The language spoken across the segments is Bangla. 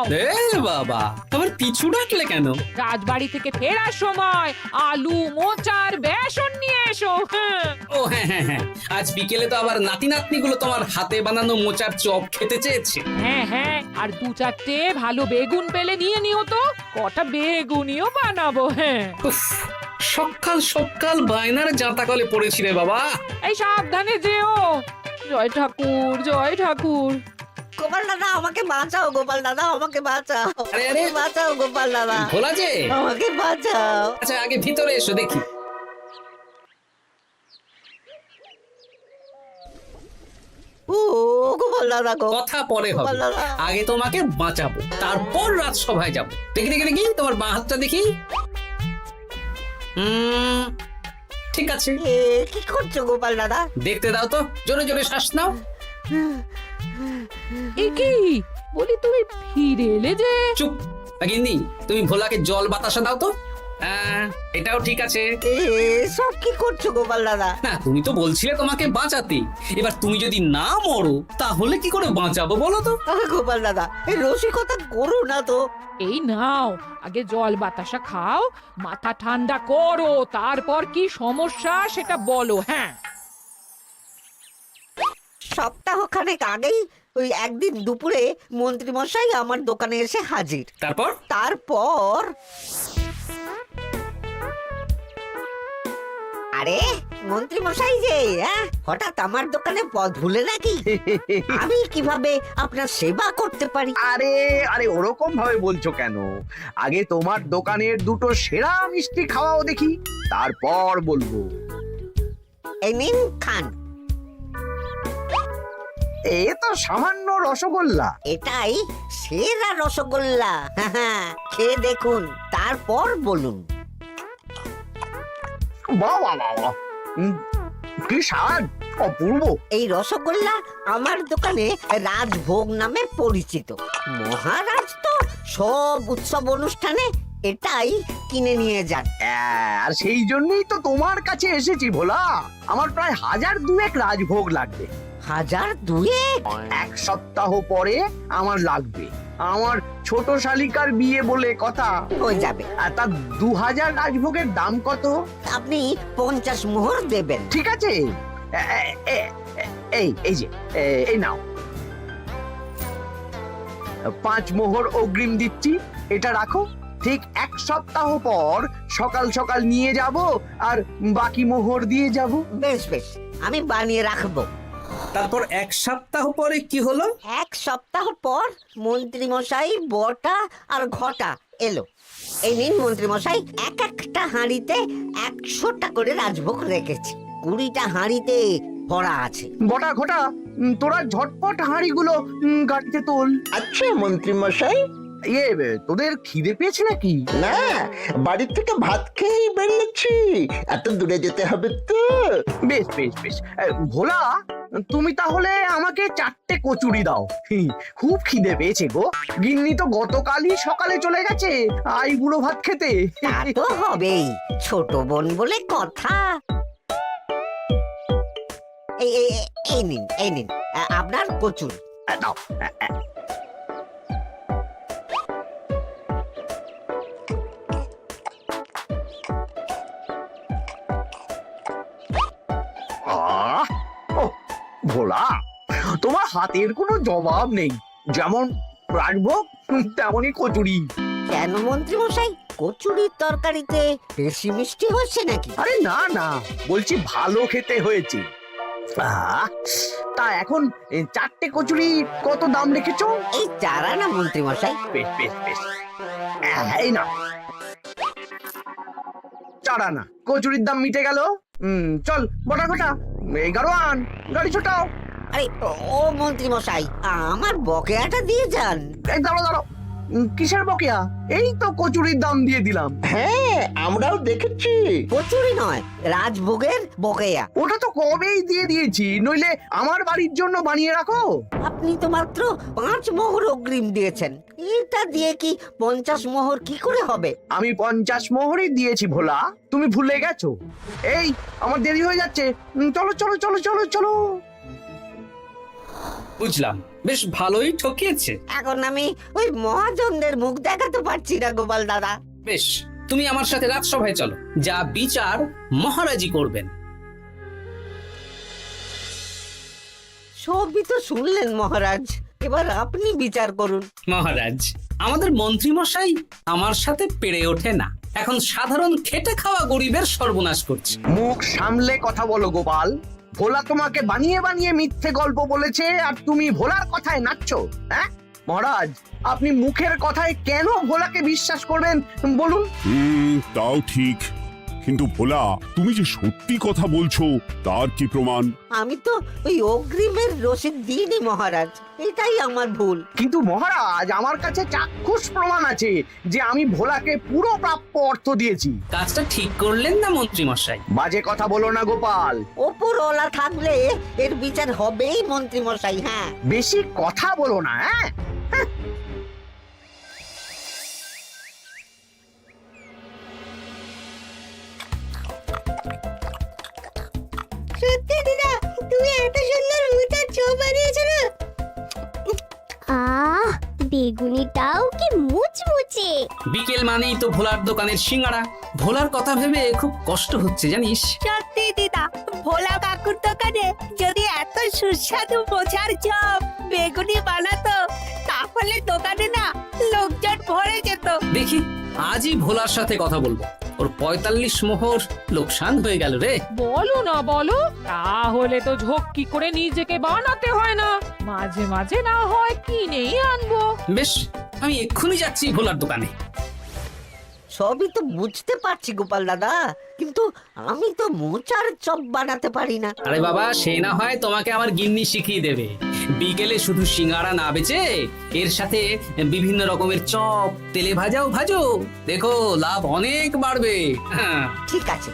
এ বাবা, আবার পিছু ডাকলে কেন? রাজবাড়ি থেকে ফেরার সময় আলু মোচার বেসন নিয়ে এসো। হ্যাঁ। ও হ্যাঁ হ্যাঁ হ্যাঁ, আজ বিকেলে তো আবার নাতি নাতনিগুলো তোমার হাতে বানানো মোচার চপ খেতে চেয়েছে। হ্যাঁ হ্যাঁ, আর দু চারটে ভালো বেগুন পেলে নিয়ে নিও তো, কটা বেগুনিও বানাবো। হ্যাঁ, উফ, সকাল সকাল বায়নার জাঁতা কলে পড়েছি রে বাবা। এই সাবধানে যেও। জয় ঠাকুর, জয় ঠাকুর। গোপাল দাদা আমাকে বাঁচাও, গোপাল দাদা আমাকে বাঁচাও, আরে, আরে। বাঁচাও গোপাল দাদা, ভোলা যে, আমাকে বাঁচাও। আচ্ছা আগে ভিতরে এসো দেখি। ও গোপাল দাদা গো, কথা পরে হবে, গোপাল দাদা। আগে তোমাকে বাঁচাবো, তারপর রাজসভায় যাবো। দেখি দেখি দেখি তোমার বাঁ হাতটা দেখি। ঠিক আছে, এ কি করছো গোপাল দাদা? দেখতে দাও তো, জোরে জোরে শ্বাস নাও। এ কি বলি, তুমি ফিরে এলে যে? চুপ গিন্নি, তুমি ভোলাকে জল বাতাসা দাও তো। এটাও ঠিক আছে। এ সব কি করছো গোপাল দাদা? না, তুমি তো বলছিলে তোমাকে বাঁচাতে, এবার তুমি যদি না মরো তাহলে কি করে বাঁচাবো বলো তো? গোপাল দাদা এই রসিকতা করো না তো। এই নাও, আগে জল বাতাসা খাও, মাথা ঠান্ডা করো, তারপর কি সমস্যা সেটা বলো। হ্যাঁ, সপ্তাহখানেক আগেই ওই একদিন দুপুরে মন্ত্রী মশাই আমার দোকানে এসে হাজির। তারপর তারপর আরে মন্ত্রী মশাই যে হঠাৎ আমার দোকানে পদ ভুলে নাকি? আমি কিভাবে আপনার সেবা করতে পারি? আরে আরে ওরকম ভাবে বলছো কেন? আগে তোমার দোকানের দুটো সেরা মিষ্টি খাওয়াও দেখি, তারপর বলবো। এই নিন খান। এ তো সামান্য রসগোল্লা। এটাই সেরা রসগোল্লা। খেয়ে দেখুন, তারপর বলুন। বাহ বাহ বাহ বাহ। কি স্বাদ, অপূর্ব। এই রসগোল্লা আমার দোকানে রাজভোগ নামে পরিচিত। মহারাজ তো সব উৎসব অনুষ্ঠানে এটাই কিনে নিয়ে যান। আর সেই জন্যই তো তোমার কাছে এসেছি ভোলা। আমার প্রায় 1002 রাজভোগ লাগবে। 1002? এক সপ্তাহ পরে আমার লাগবে। আমার ছোট শালিকার বিয়ে বলে কথা। হয়ে যাবে। আর তার 2000 রাজভোগের দাম কত? আপনি 50 মোহর দেবেন। ঠিক আছে, এই যে এই নাও, 5 মোহর অগ্রিম দিচ্ছি, এটা রাখো। ঠিক এক সপ্তাহ পর সকাল সকাল নিয়ে যাব আর বাকি মোহর দিয়ে যাব। বেশ বেশ, আমি বানিয়ে রাখবো। তারপর এক সপ্তাহ পরে কি হলো? এক সপ্তাহ পর মন্ত্রী মশাই বটা আর ঘটা এলো। এই নিন মন্ত্রী মশাই, এক একটা হাঁড়িতে 100টা করে রাজভোগ রেখেছি। 20টা হাঁড়িতে ভরা আছে। বটা ঘটা, তোরা ঝটপট হাঁড়িগুলো গাড়িতে তোল। আচ্ছা মন্ত্রী মশাই। তোদের খিদে পেয়েছে নাকি? না, বাড়ি থেকে ভাত খেয়েই বেরিয়েছি, এত দূরে যেতে হবে তো। বেশ বেশ বেশ। ভোলা, তুমি তাহলে আমাকে 4টে কচুরি দাও। খুব খিদে পেয়েছে গো। গিন্নি তো গতকালই সকালে চলে গেছে বুড়ো ভাত খেতে। তা তো হবেই, ছোট বোন বলে কথা। এই নিন, এই নিন আপনার কচুর। দাও। ভোলা, তোমার হাতের কোনো জবাব নেই। যেমন রাজভোগ তেমনই কচুরি। কেন মন্ত্রী মশাই, কচুরির তরকারিতে বেশি মিষ্টি হচ্ছে নাকি? আরে না না, বলছি ভালো খেতে হয়েছে। তা এখন 4টে কচুরি কত দাম রেখেছো? এই চারা না মন্ত্রী মশাই। বেশ বেশ বেশ, এই না 4 আনা। কচুরির দাম মিটে গেল। চল বটা ঘটা, 11 আন, গাড়ি ছোটাও। আরে ও মন্ত্রী মশাই, আমার বকেয়াটা দিয়ে যান। এই দাঁড়াও দাঁড়াও, কিসের বকেয়া? এই তো কচুরির দাম দিয়ে দিলাম। হ্যাঁ, আমরাও দেখেছি। কচুরি নয়, রাজভোগের বকেয়া। ওটা তো কবেই দিয়ে দিয়েছি, নইলে আমার বাড়ির জন্য বানিয়ে রাখো। আপনি তো মাত্র 5 মোহর অগ্রিম দিয়েছেন, এটা দিয়ে কি 50 মোহর কি করে হবে? আমি 50 মোহরই দিয়েছি ভোলা, তুমি ভুলে গেছো। এই আমার দেরি হয়ে যাচ্ছে, চলো চলো চলো চলো চলো। বুঝলাম, বেশ ভালোই ঠকিয়েছে। এখন আমি ওই মহাজনদের মুখ দেখাতে পারছি না গোপাল দাদা। বেশ, তুমি আমার সাথে রাজসভায় চলো, যা বিচার মহারাজই করবেন। সবই তো শুনলেন মহারাজ, এবার আপনি বিচার করুন। মহারাজ, আমাদের মন্ত্রী মশাই আমার সাথে পেরে ওঠে না, এখন সাধারণ খেটে খাওয়া গরিবের সর্বনাশ করছে। মুখ সামলে কথা বলো গোপাল। ভোলা তোমাকে বানিয়ে বানিয়ে মিথ্যে গল্প বলেছে আর তুমি ভোলার কথায় নাচছো। হ্যাঁ মহারাজ, আপনি মুখের কথায় কেন ভোলাকে বিশ্বাস করবেন বলুন? তাও ঠিক, কিন্তু ভোলা তুমি যে সত্যি কথা বলছো তার কি প্রমাণ? আমি তো ওই অগ্রিমের রসিদ দিইনি মহারাজ, এটাই আমার ভুল। কিন্তু মহারাজ, আমার কাছে চাক্ষুষ প্রমাণ আছে যে আমি ভোলাকে পুরো প্রাপ্য অর্থ দিয়েছি। কাজটা ঠিক করলেন না মন্ত্রী মশাই? বাজে কথা বলো না গোপাল। ওপরওয়ালা থাকলে এর বিচার হবেই মন্ত্রী মশাই। হ্যাঁ, বেশি কথা বলো না। হ্যাঁ সত্যি দিদা, তুমি এত সুন্দর মুচার চোখ বানিয়েছো না। আহ, বেগুনিটাও কি মুচমুচে। বিকেল মানেই তো ভোলার দোকানের সিঙ্গাড়া। ভোলার কথা ভেবে খুব কষ্ট হচ্ছে জানিস। সত্যি দিদা, ভোলা কাকুর দোকানে যদি এত সুস্বাদু মোচার চপ বেগুনি বানাতো তাহলে দোকানে না লোকজন ভরে যেত। দেখি আজই ভোলার সাথে কথা বলবো। ওর 45 মোহর লোকসান হয়ে গেল রে। বলো না বলো, তাহলে তো ঝক্কি করে নিজেকে বানাতে হয় না, মাঝে মাঝে না হয় কিনেই আনবো। বেশ, আমি এক্ষুনি যাচ্ছি ভোলার দোকানে। সবই তো বুঝতে পারছি গোপাল দাদা, কিন্তু আমি তো মোচার চপ বানাতে পারি না। আরে বাবা, সে না হয় তোমাকে আমার গিন্নি শিখিয়ে দেবে। বিকেলে শুধু সিঙ্গাড়া না বেচে এর সাথে বিভিন্ন রকমের চপ, তেলে ভাজাও ভাজো, দেখো লাভ অনেক বাড়বে। হ্যাঁ। ঠিক আছে।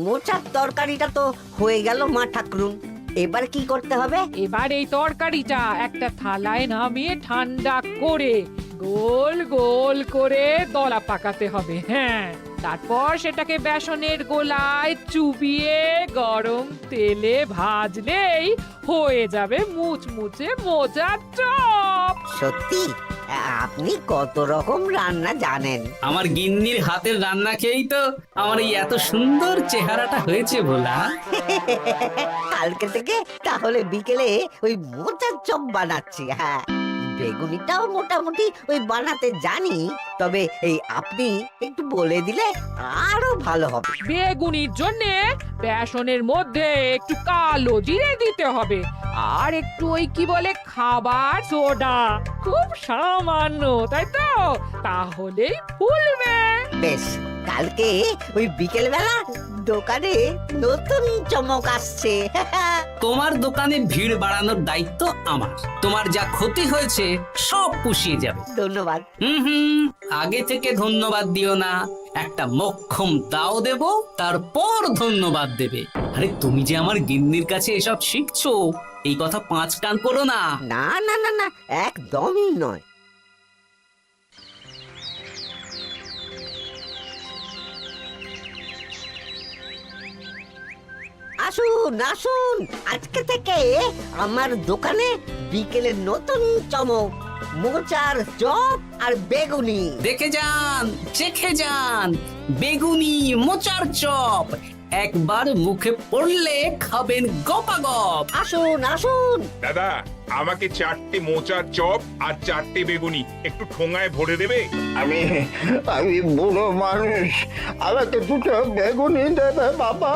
মোচার তরকারিটা তো হয়ে গেল মা ঠাকরুন, এবার কি করতে হবে? এবার এই তরকারিটা একটা থালায় নামিয়ে ঠান্ডা করে গোল গোল করে দলা পাকাতে হবে। হ্যাঁ, তারপর সেটাকে বেসনের গোলায় চুবিয়ে গরম তেলে ভাজলেই হয়ে যাবে মুচমুচে মোচার চপ। সত্যি আপনি কত রকম রান্না জানেন। আমার গিন্নির হাতের রান্না খেয়েই তো আমার এই এত সুন্দর চেহারাটা হয়েছে ভোলা। কালকে থেকে তাহলে বিকেলে ওই মোচার চপ বানাচ্ছি। হ্যাঁ, বেগুনিটাও মোটামুটি ওই বানাতে জানি, তবে এই আপনি একটু বলে দিলে আরো ভালো হবে। বেগুনির জন্যে বেসনের মধ্যে একটু কালো জিরে দিতে হবে, আর একটু ওই কি বলে খাবার সোডা, খুব সামান্য, তাই তো? তাহলেই ফুলবে। বেশ, কালকে ওই বিকেল বেলা দোকানে নতুন চমক আসছে। তোমার দোকানে ভিড় বাড়ানোর দায়িত্ব আমার। তোমার যা ক্ষতি হয়েছে সব পুষিয়ে যাবে। ধন্যবাদ। হুম, আগে থেকে ধন্যবাদ দিও না, একটা মোক্ষম দাও দেব, তারপর ধন্যবাদ দেবে। আরে তুমি যে আমার গিন্নির কাছে এসব শিখছো, এই কথা 5 কান করো না। না না না না, একদমই নয়। আসুন আসুন, আজকে থেকে আমার দোকানে বিকেলের নতুন চমক, মোচার চপ আর বেগুনি। দেখে যান, চেখে যান, বেগুনি মোচার চপ একবার মুখে পড়লে খাবেন গপাগপ। আসুন আসুন। দাদা, আমাকে 4টে মোচার চপ আর 4টে বেগুনি একটু ঠোঙায় ভরে দেবে? আমি আমি বুড়ো মানুষ, আমাকে দুটো বেগুনি দেবে বাবা।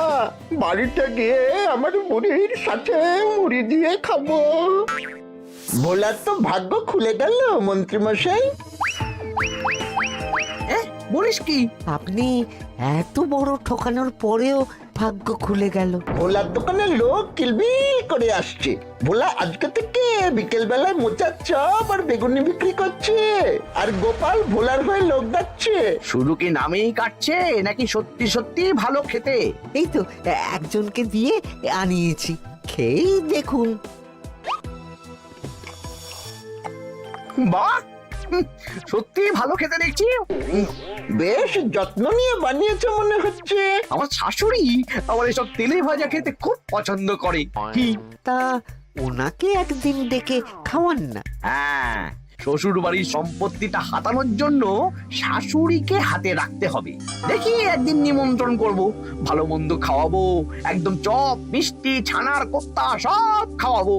বাড়িতে গিয়ে আমার মুড়ির সাথে মুড়ি দিয়ে খাবো। ভোলার তো ভাগ্য খুলে গেল মন্ত্রী মশাই। বলিস কি? আপনি এত বড় ঠকানোর পরেও ভাগ্য খুলে গেল। ভোলার দোকানে লোক কিলবিল করে আসছে। ভোলা আজকে থেকে বিকেল বেলায় মোচার চপ আর বেগুনি বিক্রি করছে, আর গোপাল ভোলার হয়ে লোক যাচ্ছে। শুধু কি নামেই কাটছে নাকি সত্যি সত্যি ভালো খেতে? এই তো একজনকে দিয়ে আনিয়েছি, খেয়েই দেখুন। বাহ, সত্যি ভালো খেতে দেখছি। বেশ যত্ন নিয়ে বানিয়েছে মনে হচ্ছে। আমার শাশুড়ি আমার এসব তেলে ভাজা খেতে খুব পছন্দ করে। কি? তা ওনাকে একদিন ডেকে খাওয়ান না। হ্যাঁ, শ্বশুর বাড়ির সম্পত্তিটা হাতানোর জন্য শাশুড়িকে হাতে রাখতে হবে। দেখি একদিন নিমন্ত্রণ করব, ভালো মন্দ খাওয়াবো, একদম চপ মিষ্টি ছানার কোপ্তা সব খাওয়াবো।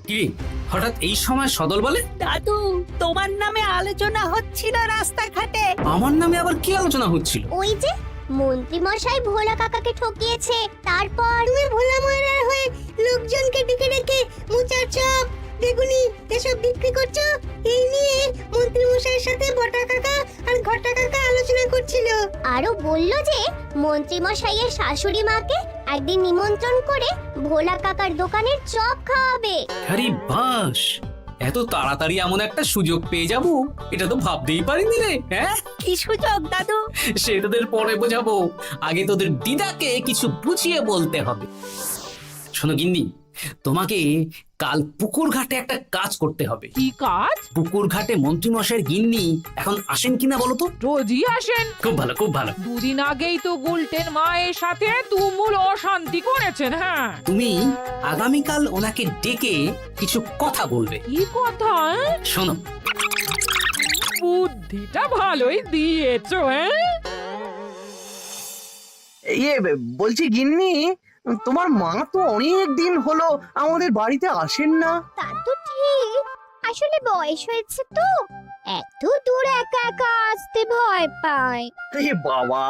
কি রে, হঠাৎ এই সময় সদল বলে? দাদু, তোমার নামে আলোচনা হচ্ছিল রাস্তাঘাটে। আমার নামে আবার কি আলোচনা হচ্ছিল? ওই যে মন্ত্রী মশাই ভোলা কাকাকে ঠকিয়েছে, তারপর তুমি ভোলা ময়রার হয়ে লোকজনকে ডেকে ডেকে মোচার চপ বেগুনি এসব বিক্রি করছো, এই নিয়ে মন্ত্রী মশাইয়ের সাথে বটা কাকা আর ঘটা কাকা আলোচনা করছিল। আরো বলল যে মন্ত্রী মশাইয়ের শাশুড়ি মাকে একদিন নিমন্ত্রণ করে ভোলা কাকার দোকানের চপ খাওয়াবে। আরে বাস, এত তাড়াতাড়ি এমন একটা সুযোগ পেয়ে যাব এটা তো ভাবতেই পারিনি রে। হ্যাঁ, কি সুযোগ দাদু? সে তোদের পরে বোঝাবো, আগে তোদের দিদাকে কিছু বুঝিয়ে বলতে হবে। শোনো গিন্নি, তোমাকে কাল পুকুর ঘাটে একটা কাজ করতে হবে। কি কাজ? পুকুর ঘাটে মন্ত্রী মশাইয়ের গিন্নি এখন আসেন কিনা বলো তো? রোজই আসেন। খুব ভালো, খুব ভালো। দুদিন আগেই তো গুলটেন মায়ের সাথে তুমুল অশান্তি করেছেন। হ্যাঁ, তুমি আগামীকাল ওনাকে ডেকে কিছু কথা বলবে। কি কথা? শোনো, বুদ্ধিটা ভালোই দিয়েছো। হ্যাঁ, ইয়ে বলছি গিন্নি, তোমার মা তো অনেক দিন হলো আমাদের বাড়িতে আসেন না। তা তো ঠিক, আসলে বয়স হয়েছে তো, এত দূর একা একা আসতে ভয় পায়। এ বাবা,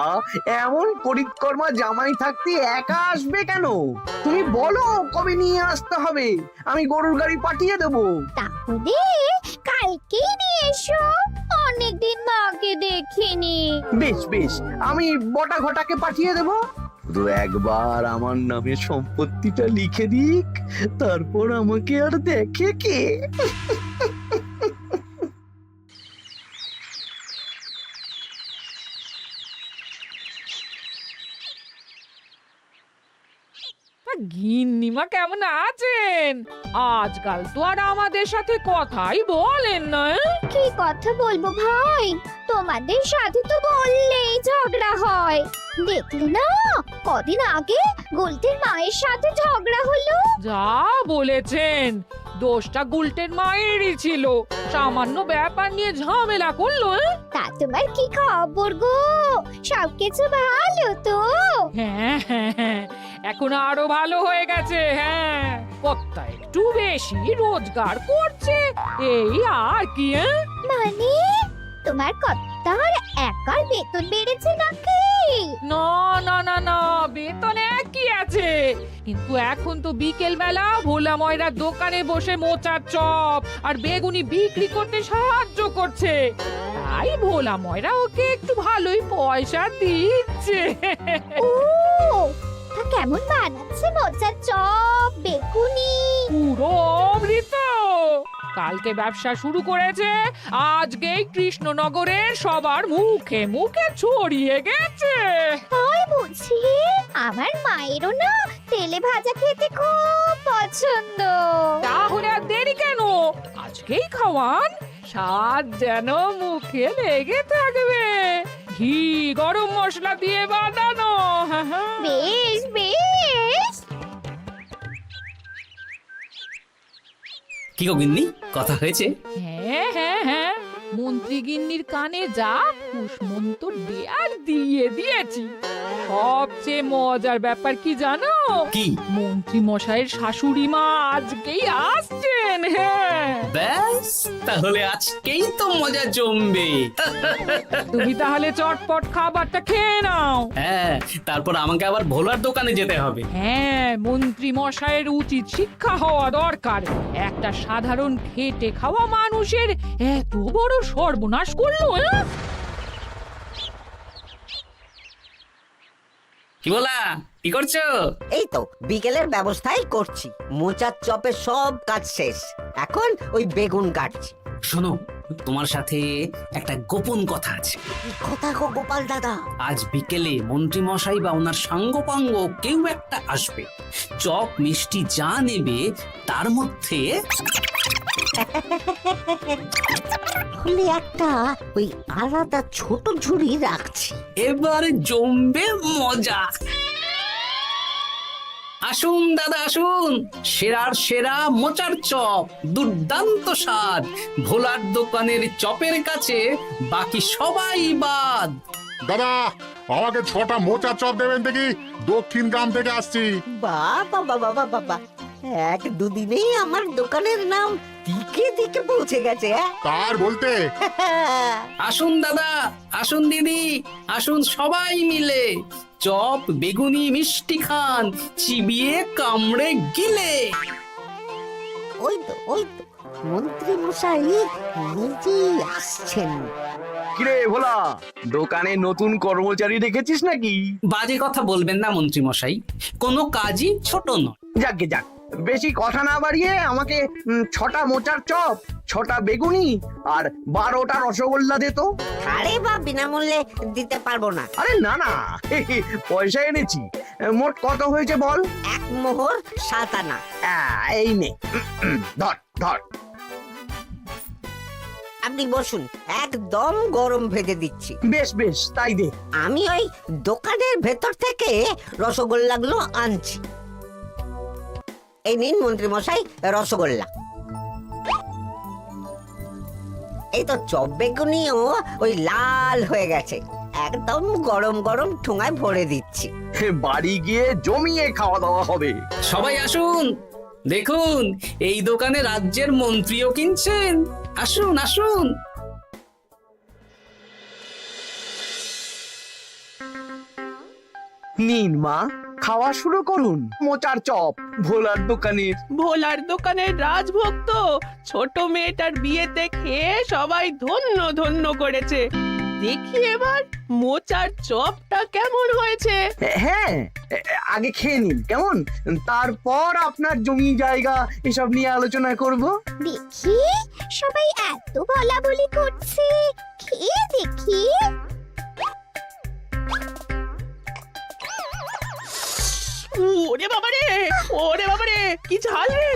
এমন পরিকর্মা জামাই থাকতে একা আসবে কেন? তুমি বলো কবে নিয়ে আসতে হবে, আমি গরুর গাড়ি পাঠিয়ে দেবো। তাহলে কালকেই নিয়ে এসো, অনেকদিন মাকে দেখিনি। বেশ বেশ, আমি বটা ঘটাকে পাঠিয়ে দেবো। শুধু একবার আমার নামে সম্পত্তিটা লিখে দিক, তারপর আমাকে আর দেখে কে। তা গিন্নিমা কেমন আছেন? আজকাল তো আর আমাদের সাথে কথাই বলেন না। কি কথা বলবো ভাই, তোমাদের সাথে তো বললেই ঝগড়া হয়। দেখলে না, কদিন আগে গোলটের মায়ের সাথে ঝগড়া হলো। যা বলেছেন, দোষটা গুলটেন মায়েরই ছিল, সামান্য ব্যাপার নিয়ে ঝামেলা করলো। তা তোমার কি খবর গো, সবকিছু ভালো তো? হ্যাঁ হ্যাঁ হ্যাঁ, এখন আরো ভালো হয়ে গেছে। হ্যাঁ, কর্তা একটু বেশি রোজগার করছে, এই আর কি। মানে তোমার কর্তার একার বেতন বেড়েছে নাকি? না না না না, বেতনে কি আছে, কিন্তু এখন তো বিকেল বেলা ভোলা ময়রার দোকানে বসে মোচার চপ আর বেগুনি বিক্রি করতে সাহায্য করছে, তাই ভোলা ময়রা ওকে একটু ভালোই পয়সা দিচ্ছে। ও, তা কেমন বানাচ্ছে মোচার চপ বেগুনি? পুরো অমৃত। কালকে ব্যবসা শুরু করেছে, আজকেই কৃষ্ণনগরের সবার মুখে মুখে ছড়িয়ে গেছে। তাই বুঝি? আমার মায়েরও না তেলে ভাজা খেতে খুব পছন্দ। তাহলে আর দেরি কেন, আজকেই খাওয়ান, স্বাদ যেন মুখে লেগে থাকবে। ঘি গরম মশলা দিয়ে বানানো। বেশ বেশ। কি গো গিন্নি, কথা হয়েছে? হ্যাঁ হ্যাঁ হ্যাঁ, মন্ত্রী গিন্নির কানে যা ফুসমন্ত দেয়ার দিয়ে দিয়েছি। সবচেয়ে মজার ব্যাপার কি জানো? কি? মন্ত্রী মশাইয়ের শাশুড়ি মা আজকেই আসছেন। হ্যাঁ, ব্যাস, তাহলে আজকেই তো মজা জমবে। তুমি তাহলে চটপট খাবারটা খেয়ে নাও। হ্যাঁ, তারপর আমাকে আবার ভোলার দোকানে যেতে হবে। হ্যাঁ, মন্ত্রী মশাইয়ের উচিত শিক্ষা হওয়া দরকার। একটা সাধারণ খেটে খাওয়া মানুষের এত বড় সর্বনাশ করলো। কি বলা, কি করছো? এই তো বিকেলের ব্যবস্থাই করছি, মোচার চপের সব কাজ শেষ, এখন ওই বেগুন কাটছি। শোনো, তোমার সাথে একটা গোপন কথা আছে। কি কথা গো গোপাল দাদা? আজ বিকেলে মন্ত্রী মশাই বা ওনার সাঙ্গপাঙ্গ কেউ একটা আসবে, চপ মিষ্টি যা নেবে তার মধ্যে হলে একটা ওই আলাদা ছোট ঝুড়ি রাখছি। এবার জমবে মজা। আসুন দাদা আসুন, সেরার সেরা মোচার চপ, দুর্দান্ত স্বাদ। ভোলার দোকানের চপের কাছে বাকি সবাই বাদ। দাদা আমাকে 6টা মোচা চপ দেবেন দেখি, দক্ষিণ গ্রাম থেকে আসছি। বাবা বাবা বাবা, এক দুদিনেই আমার দোকানের নাম দিকে দিকে পৌঁছে গেছে। তার বলতে আসুন দাদা আসুন দিদি, আসুন সবাই মিলে চপ বেগুনি মিষ্টি খান, চিবিয়ে কামড়ে গিলে। ওই তো মন্ত্রী মশাই নিজেই আসছেন। কিরে ভোলা, দোকানে নতুন কর্মচারী রেখেছিস নাকি? বাজে কথা বলবেন না মন্ত্রী মশাই, কোনো কাজই ছোট নয়। যাকে যাক, বেশি কথা না বাড়িয়ে আমাকে 6টা মোচার চপ, 6টা বেগুনি আর 12টা রসগোল্লা দে তো। আরে বা বিনামূল্যে দিতে পারবো না। আরে না না, পয়সা এনেছি। মোট কত হয়েছে বল? 1 মোহর 7 আনা। এই নে, ধর ধর। আপনি বসুন, একদম গরম ভেজে দিচ্ছি। বেশ বেশ, তাই দে। আমি ওই দোকানের ভেতর থেকে রসগোল্লাগুলো আনছি। এই নিন মন্ত্রী মশাই রসগোল্লা। এই তো চপ বেগুনিও ওই লাল হয়ে গেছে, একদম গরম গরম ঠোঙায় ভরে দিচ্ছি। বাড়ি গিয়ে জমিয়ে খাওয়া দাওয়া হবে। সবাই আসুন, দেখুন এই দোকানে রাজ্যের মন্ত্রীও কিনছেন। আসুন আসুন। নিন মা, খাওয়া শুরু করুন মোচার চপ ভোলার দোকানের। ভোলার দোকানের রাজভক্ত ছোট মেয়েটার বিয়েতে খেয়ে সবাই ধন্য ধন্য করেছে। দেখি এবার মোচার চপটা কেমন হয়েছে। হ্যাঁ, আগে খেয়ে নিন কেমন, তারপর আপনার জমি জায়গা এসব নিয়ে আলোচনা করব। দেখি সবাই এত বলা বলি করছে, খেয়ে দেখি। ওরে বাবারে, ওরে বাবারে, কি ঝাল রে!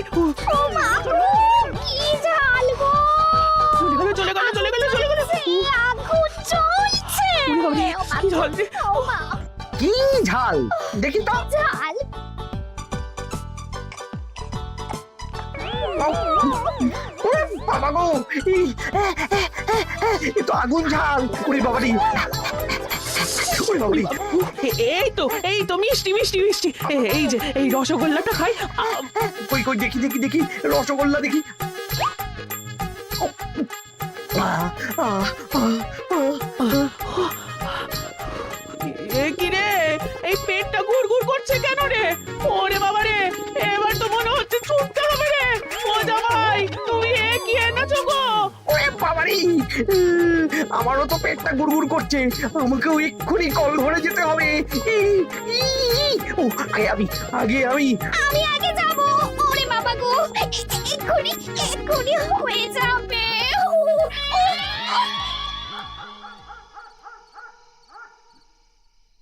ও মা গো, কি ঝাল গো! চলে গেল চলে গেল চলে গেল চলে গেল! সেই আগুন জ্বলছে। ওরে বাবারে, কি ঝাল রে! ও মা, কি ঝাল দেখি তো। ঝাল! বাবা গো, এ তো আগুন ঝাল। ওরে বাবারি, ওরে বাবারি। এই তো মিষ্টি মিষ্টি মিষ্টি। এই যে এই রসগোল্লাটা খাই। কই কই দেখি দেখি দেখি, রসগোল্লা দেখি। কি রে, এই পেটটা গুড়গুড় করছে কেন রে? ওরে বাবা রে, এবার তো মনে হচ্ছে ছুটতে হবে রে। মজা ভাই, তুমি কি এনেছো গো? ওরে বাবারি, আমারও তো পেটটা গুড়গুড় করছে, আমাকেও এক্ষুনি কল ঘরে যেতে হবে। ও আগে আমি আমি আগে যাব। ওরে বাবা গো, এক্ষুনি হয়ে যাবে।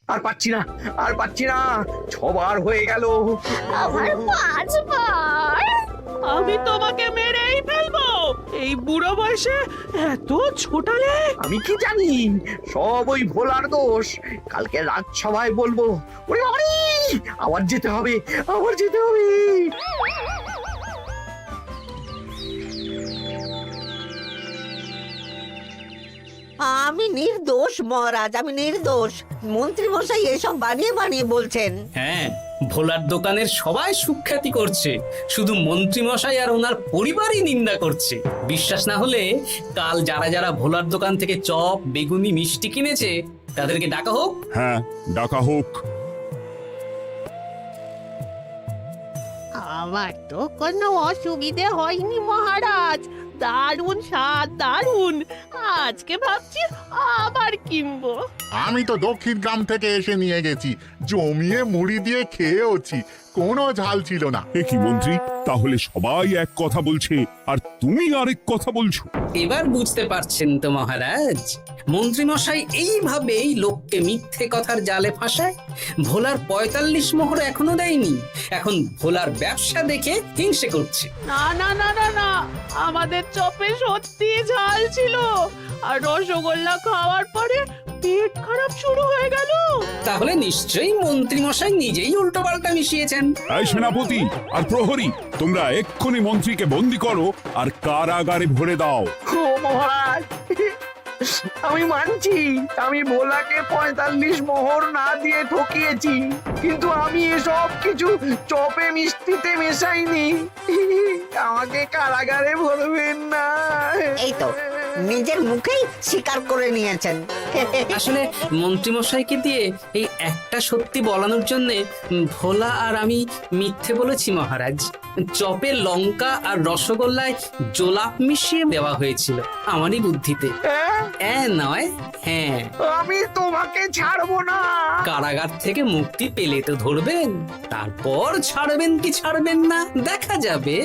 আর পাচ্ছি না, আর পাচ্ছি না, 6বার হয়ে গেল। আমার 5 বার। আমি তোমাকে মেরেই ফেলবো। এই বুড়ো বয়সে এত ছোটালে? আমি কি জানি, সব ওই ভোলার দোষ। কালকে রাজসভায় বলবো। ওরে বাবারি, আবার যেতে হবে, আবার যেতে হবে। আমি নির্দোষ মহারাজ, আমি নির্দোষ। মন্ত্রী মশাই এসব বানিয়ে বানিয়ে বলছেন। হ্যাঁ, ভোলার দোকানের সবাই সুখ্যাতি করছে, শুধু মন্ত্রী মশাই আর ওনার পরিবারই নিন্দা করছে। বিশ্বাস না হলে কাল যারা যারা ভোলার দোকান থেকে চপ বেগুনি মিষ্টি কিনেছে তাদেরকে ডাকা হোক। হ্যাঁ, ডাকা হোক। আমার তো কোনো অসুবিধে হয়নি মহারাজ। দারুণ স্বাদ, দারুণ। আজকে ভাবছি আবার কিনবো। আমি তো দক্ষিণ গ্রাম থেকে এসে নিয়ে গেছি, জমিয়ে মুড়ি দিয়ে খেয়েওছি, কোনো ঝাল ছিল না। এ কি মন্ত্রী, তাহলে সবাই এক কথা বলছে আর তুমি আরেক কথা বলছো? এবার বুঝতে পারছেন তো মহারাজ, মন্ত্রী মশাই এইভাবেই লোককে মিথ্যে কথার জালে ফাঁসায়। ভোলার ৪৫ মোহর এখনো দেয়নি, এখন ভোলার ব্যবসা দেখে হিংসে করছে। না না না না না, আমাদের চপে সত্যি ঝাল ছিল, আর রসগোল্লা খাওয়ার পরে পেট খারাপ শুরু হয়ে গেল। তাহলে নিশ্চয়ই মন্ত্রী মশাই নিজেই উল্টো পাল্টা মিশিয়েছেন। এই সেনাপতি আর প্রহরী, তোমরা এক্ষুনি মন্ত্রীকে বন্দি করো আর কারাগারে ভরে দাও। ও মহারাজ, আমি মানছি আমি ভোলাকে ৪৫ মোহর না দিয়ে ঠকিয়েছি, কিন্তু আমি এসব কিছু চপে মিষ্টিতে মেশাইনি। আমাকে কারাগারে ভরবেন না। এই তো নিজের মুখেই স্বীকার করে নিয়েছেন। আসলে মন্ত্রী মশাইকে দিয়ে এই একটা সত্যি বলানোর জন্য ভোলা আর আমি মিথ্যে বলেছি মহারাজ। চপে লঙ্কা আর রসগোল্লায় জোলাপ মিশিয়ে দেওয়া হয়েছিল আমারই বুদ্ধিতে। নয়, হ্যাঁ। আমি তোমাকে ছাড়বো না। কারাগার থেকে মুক্তি পেলে তো ধরবেন, তারপর ছাড়বেন কি ছাড়বেন না দেখা যাবে।